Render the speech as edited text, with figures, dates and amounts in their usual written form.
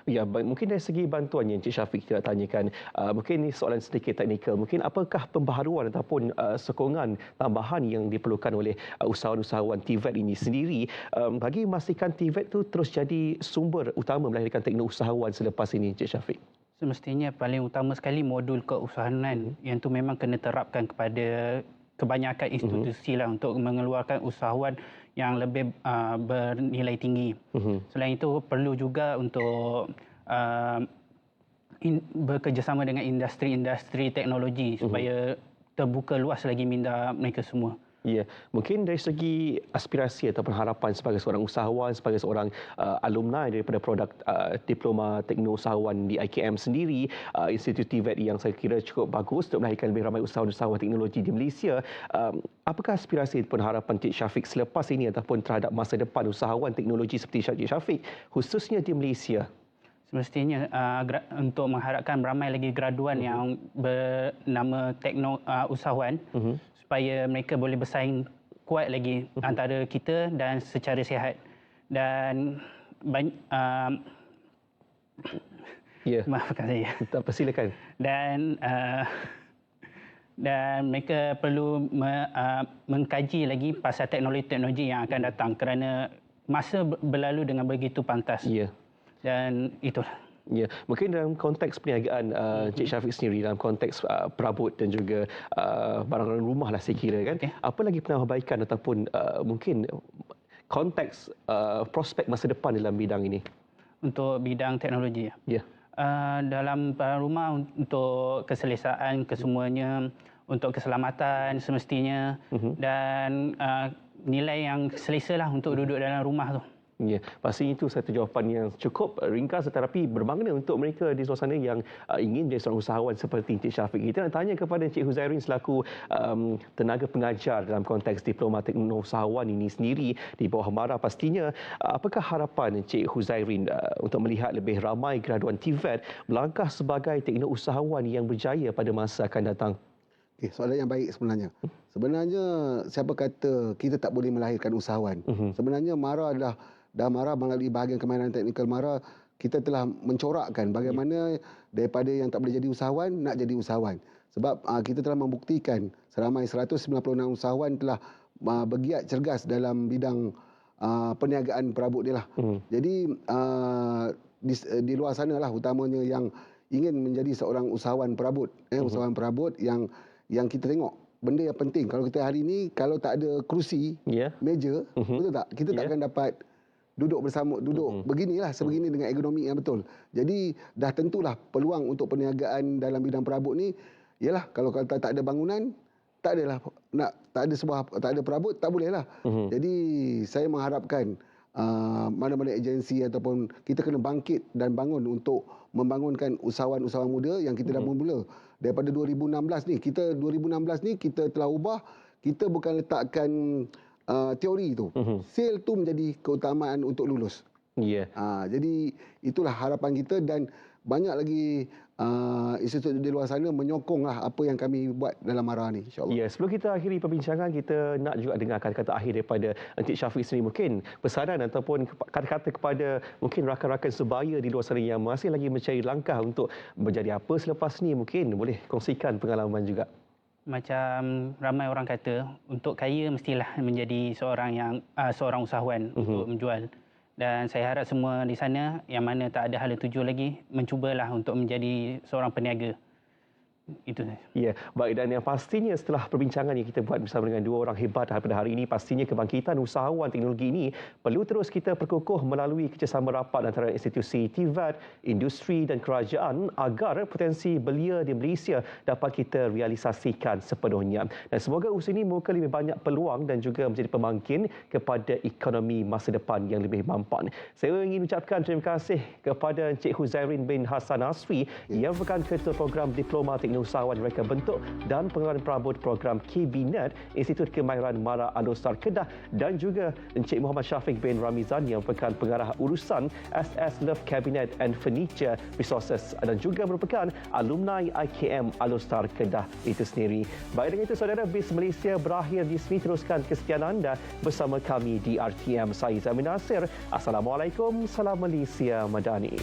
Ya, mungkin dari segi bantuan yang Encik Syafiq kita nak tanyakan, mungkin ini soalan sedikit teknikal. Mungkin apakah pembaharuan ataupun sokongan tambahan yang diperlukan oleh usahawan-usahawan TVET ini sendiri bagi memastikan TVET itu terus jadi sumber utama melahirkan teknologi usahawan selepas ini, Encik Syafiq? Semestinya paling utama sekali modul keusahawanan yang tu memang kena terapkan kepada kebanyakan institusi lah untuk mengeluarkan usahawan yang lebih bernilai tinggi. Selain itu perlu juga untuk bekerjasama dengan industri-industri teknologi supaya terbuka luas lagi minda mereka semua. Ya, mungkin dari segi aspirasi ataupun harapan sebagai seorang usahawan, sebagai seorang alumni daripada produk diploma teknologi usahawan di IKM sendiri, Institut TVET yang saya kira cukup bagus untuk melahirkan lebih ramai usahawan-usahawan teknologi di Malaysia. Apakah aspirasi ataupun harapan Encik Syafiq selepas ini ataupun terhadap masa depan usahawan teknologi seperti Encik Syafiq, khususnya di Malaysia? Semestinya untuk mengharapkan ramai lagi graduan yang bernama usahawan supaya mereka boleh bersaing kuat lagi antara kita dan secara sihat. Dan maafkan saya. Tak apa, silakan. Dan mereka perlu mengkaji lagi pasal teknologi-teknologi yang akan datang kerana masa berlalu dengan begitu pantas. Ya. Dan itulah. Ya, mungkin dalam konteks perniagaan Encik Syafiq sendiri, dalam konteks perabot dan juga barang rumah lah saya kira kan. Apa lagi penambahbaikan ataupun mungkin konteks prospek masa depan dalam bidang ini? Untuk bidang teknologi. Ya. Dalam barang rumah untuk keselesaan kesemuanya, untuk keselamatan semestinya dan nilai yang selesa lah untuk duduk dalam rumah tu. Ya, pasti itu satu jawapan yang cukup ringkas tetapi bermakna untuk mereka di luar sana yang ingin menjadi seorang usahawan seperti Encik Syafiq. Kita nak tanya kepada Encik Huzairin selaku tenaga pengajar dalam konteks diploma teknologi usahawan ini sendiri di bawah MARA pastinya. Apakah harapan Encik Huzairin untuk melihat lebih ramai graduan TVET melangkah sebagai teknologi usahawan yang berjaya pada masa akan datang? Soalan yang baik sebenarnya. Sebenarnya siapa kata kita tak boleh melahirkan usahawan? Sebenarnya MARA MARA melalui bahagian kemahiran teknikal MARA, kita telah mencorakkan bagaimana daripada yang tak boleh jadi usahawan, nak jadi usahawan. Sebab kita telah membuktikan seramai 196 usahawan telah bergiat cergas dalam bidang perniagaan perabot dia lah. Jadi di luar sana lah utamanya yang ingin menjadi seorang usahawan perabot. Usahawan perabot yang kita tengok benda yang penting. Kalau kita hari ini, kalau tak ada kerusi, meja, betul tak? Kita tak akan dapat duduk bersama, beginilah, sebegini dengan ergonomik yang betul. Jadi dah tentulah peluang untuk perniagaan dalam bidang perabot ni ialah kalau tak ada bangunan, tak ada perabot, tak boleh lah. Jadi saya mengharapkan mana-mana agensi ataupun kita kena bangkit dan bangun untuk membangunkan usahawan-usahawan muda yang kita dah memula. Daripada 2016 ni kita telah ubah, kita bukan letakkan teori tu. Sale tu menjadi keutamaan untuk lulus. Ya. Jadi itulah harapan kita dan banyak lagi institut di luar sana menyokonglah apa yang kami buat dalam MARA ni, insya-Allah. Ya, sebelum kita akhiri perbincangan, kita nak juga dengar kata-kata akhir daripada Encik Syafiq sendiri, mungkin pesanan ataupun kata-kata kepada mungkin rakan-rakan sebaya di luar sana yang masih lagi mencari langkah untuk menjadi apa selepas ni, mungkin boleh kongsikan pengalaman juga. Macam ramai orang kata, untuk kaya mestilah menjadi seorang usahawan untuk menjual. Dan saya harap semua di sana yang mana tak ada hala tuju lagi, mencubalah untuk menjadi seorang peniaga. Itu saja. Ya, baik, dan yang pastinya setelah perbincangan yang kita buat bersama dengan dua orang hebat pada hari ini, pastinya kebangkitan usahawan teknologi ini perlu terus kita perkukuh melalui kerjasama rapat antara institusi TVET, industri dan kerajaan agar potensi belia di Malaysia dapat kita realisasikan sepenuhnya. Dan semoga usaha ini membuka lebih banyak peluang dan juga menjadi pembangkit kepada ekonomi masa depan yang lebih mampan. Saya ingin ucapkan terima kasih kepada Encik Huzairin bin Hassan Asri yang merupakan Ketua Program Diploma Teknologi Usahawan Reka Bentuk dan Pengenalan Perabot Program KBNet Institut Kemahiran MARA Alostar Kedah, dan juga Encik Muhammad Syafiq bin Ramizan yang merupakan Pengarah Urusan SS Love Cabinet and Furniture Resources dan juga merupakan alumni IKM Alostar Kedah itu sendiri. Baik, dengan itu saudara, BIS Malaysia berakhir di sini. Teruskan kesetiaan anda bersama kami di RTM. Saya Zamin Nasir. Assalamualaikum. Salam Malaysia Madani.